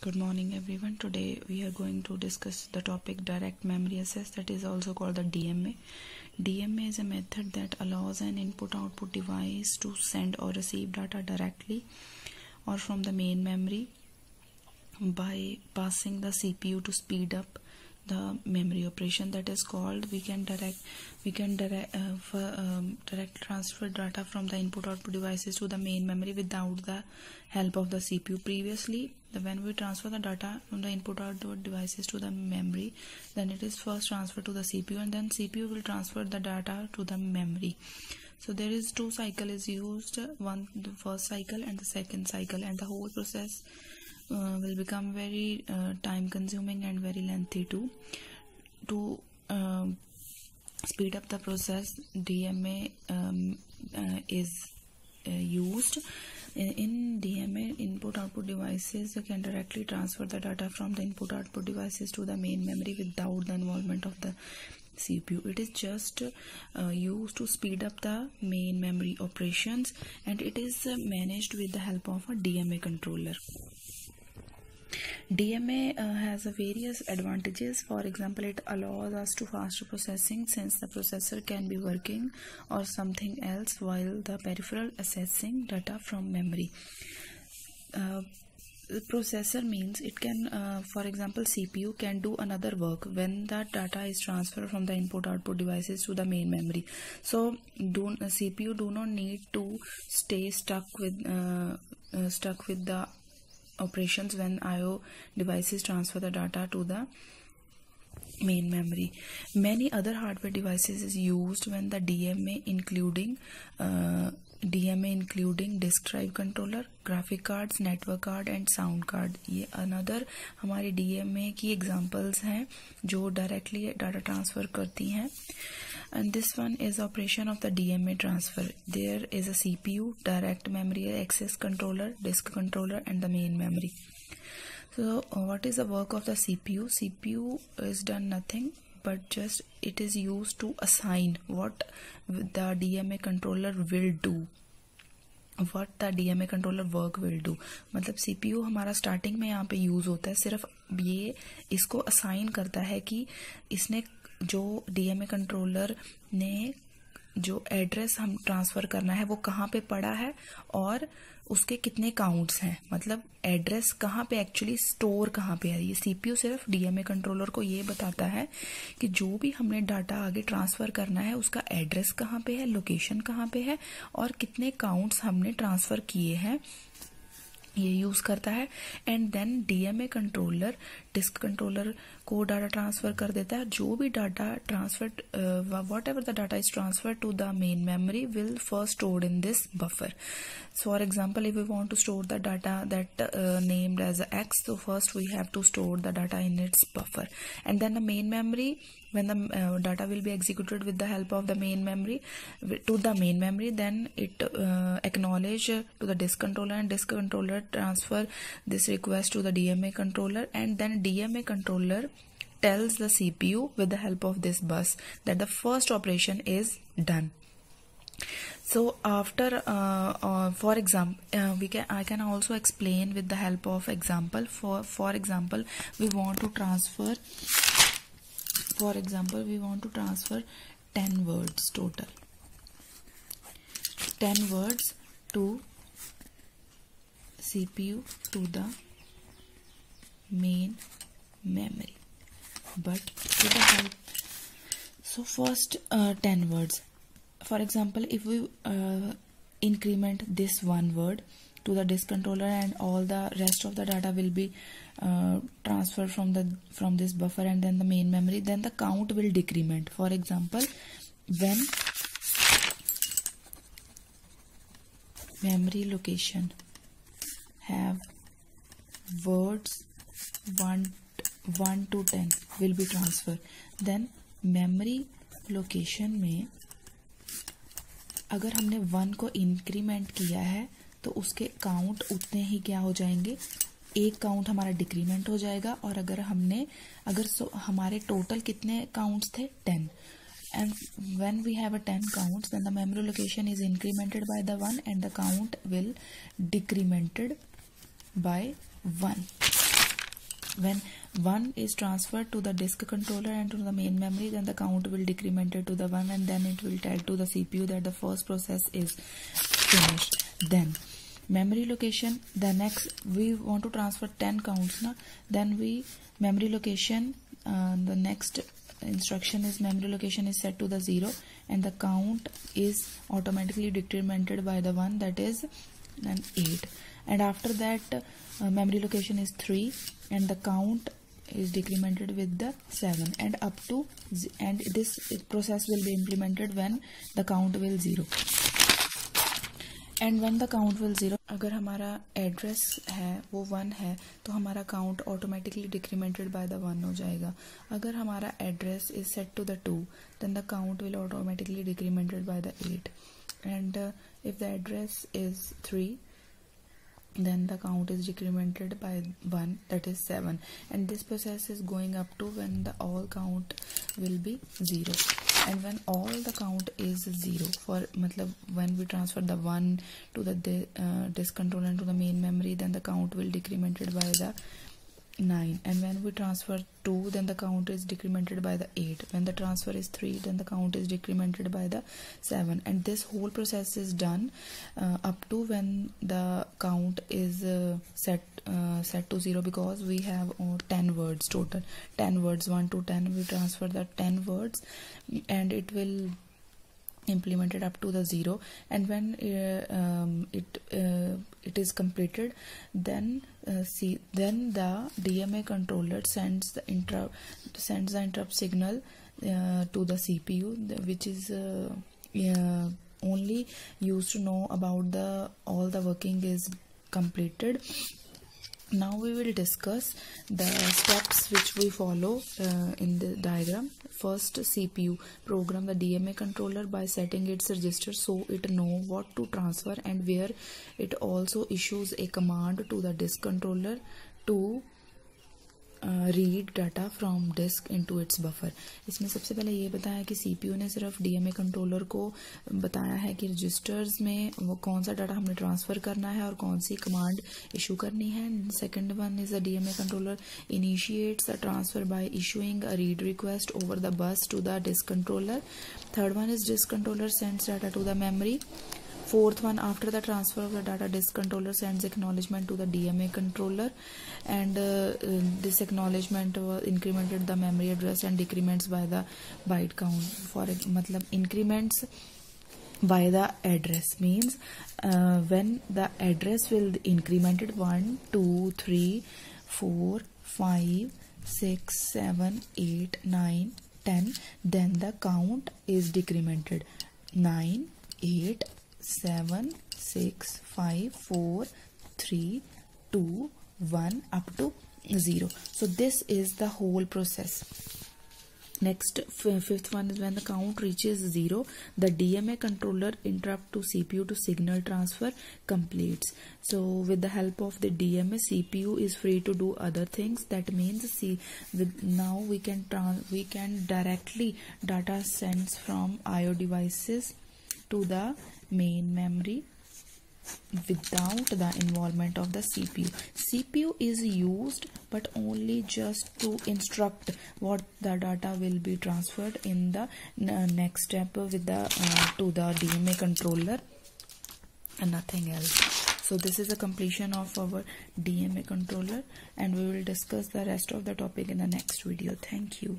Good morning everyone. Today we are going to discuss the topic direct memory access, that is also called the DMA. DMA is a method that allows an input-output device to send or receive data directly or from the main memory by passing the CPU to speed up the memory operation. That is called direct transfer data from the input-output devices to the main memory without the help of the CPU. Previously, when we transfer the data from the input-output devices to the memory, then it is first transferred to the CPU, and then CPU will transfer the data to the memory. So there is two cycle is used, one the first cycle and the second cycle, and the whole process will become very time consuming and very lengthy too. To speed up the process, DMA is used. In DMA, input-output devices can directly transfer the data from the input-output devices to the main memory without the involvement of the CPU. It is just used to speed up the main memory operations, and it is managed with the help of a DMA controller. DMA has various advantages. For example, it allows us to faster processing, since the processor can be working or something else while the peripheral accessing data from memory. The processor means it can, for example, CPU can do another work when the data is transferred from the input-output devices to the main memory. So CPU do not need to stay stuck with the operations when IO devices transfer the data to the main memory. Many other hardware devices is used when the DMA including disk drive controller, graphic cards, network card and sound card. ये another हमारी DMA की examples हैं जो directly data transfer करती हैं. And this one is operation of the DMA transfer. There is a CPU, direct memory access controller, disk controller and the main memory. So what is the work of the CPU? CPU is done nothing but just it is used to assign what the DMA controller will do. What the DMA controller work will do. मतलब CPU हमारा starting में यहाँ पे use होता है, सिर्फ ये इसको असाइन करता है कि इसने जो DMA कंट्रोलर ने जो एड्रेस हम ट्रांसफर करना है वो कहाँ पे पड़ा है और उसके कितने काउंट्स हैं, मतलब एड्रेस कहाँ पे एक्चुअली स्टोर कहाँ पे है. ये CPU सिर्फ DMA कंट्रोलर को ये बताता है कि जो भी हमने डाटा आगे ट्रांसफर करना है उसका एड्रेस कहाँ पे है, लोकेशन कहाँ पे है और कितने काउंट्स हमने ट्रांसफर किए हैं, ये यूज करता है. And then DMA controller disk controller को डाटा ट्रांसफर कर देता है. जो भी data transfer whatever the data is transfer to the main memory will first stored in this buffer. So for example, if we want to store the data that named as X, so first we have to store the data in its buffer, and then the main memory, when the data will be executed with the help of the main memory to the main memory, then it acknowledge to the disk controller, and disk controller transfer this request to the DMA controller, and then DMA controller tells the CPU with the help of this bus that the first operation is done. So after for example, I can also explain with the help of example. For example, we want to transfer 10 words total. 10 words to CPU to the main memory. But with the help, so first 10 words. For example, if we increment this one word to the disk controller, and all the rest of the data will be transferred from this buffer and then the main memory, then the count will decrement. For example, when memory location have words 1 to 10 will be transferred, then memory location में अगर हमने 1 को increment किया है तो उसके count उतने ही क्या हो जाएंगे, एक काउंट हमारा डिक्रीमेंट हो जाएगा. और अगर हमारे टोटल कितने काउंट्स थे 10, and when we have a 10 counts, then the memory location is incremented by the 1 and the count will decremented by 1. When 1 is transferred to the disk controller and to the main memory, then the count will decremented to the 1, and then it will tell to the CPU that the first process is finished. Then memory location, the next we want to transfer 10 counts na, then we memory location, the next instruction is memory location is set to the 0, and the count is automatically decremented by the 1, that is then 8. And after that memory location is 3, and the count is decremented with the 7, and up to, and this process will be implemented when the count will 0. And when the count will 0, अगर हमारा address है वो 1 है तो हमारा count automatically decremented by the 1 हो जाएगा. अगर हमारा address is set to the 2, then the count will automatically decremented by the 8. And if the address is 3, then the count is decremented by 1, that is 7, and this process is going up to when the all count will be 0. And when all the count is 0, for matlab when we transfer the 1 to the disk controller and to the main memory, then the count will decremented by the 9, and when we transfer 2, then the count is decremented by the 8. When the transfer is 3, then the count is decremented by the 7, and this whole process is done up to when the count is set to 0, because we have 10 words total, 10 words 1 to 10. We transfer the 10 words and it will implemented up to the 0, and when it is completed, then then the DMA controller sends the interrupt signal to the CPU, which is only used to know about all the working is completed. Now we will discuss the steps which we follow in the diagram. First, CPU program the DMA controller by setting its register so it know what to transfer, and where it also issues a command to the disk controller to read data from disk into its buffer. इसमें सबसे पहले ये बताया कि CPU ने सिर्फ DMA controller को बताया है कि रजिस्टर्स में वो कौन सा डाटा हमने ट्रांसफर करना है और कौन सी कमांड इशू करनी है. Second one is the DMA controller initiates the transfer by issuing a read request over the bus to the disk controller. Third one is disk controller sends data to the memory. Fourth one, after the transfer of the data, disk controller sends acknowledgement to the DMA controller, and this acknowledgement incremented the memory address and decrements by the byte count. For matlab increments by the address means when the address will incremented 1, 2, 3, 4, 5, 6, 7, 8, 9, 10, then the count is decremented 9, 8, 7, 6, 5, 4, 3, 2, 1 up to 0. So this is the whole process. Next, fifth one is when the count reaches 0, the DMA controller interrupt to CPU to signal transfer completes. So with the help of the DMA, CPU is free to do other things. That means now we can directly data sends from IO devices to the main memory without the involvement of the CPU. CPU is used but only just to instruct what the data will be transferred in the next step with the to the DMA controller and nothing else. So this is the completion of our DMA controller, and we will discuss the rest of the topic in the next video. Thank you.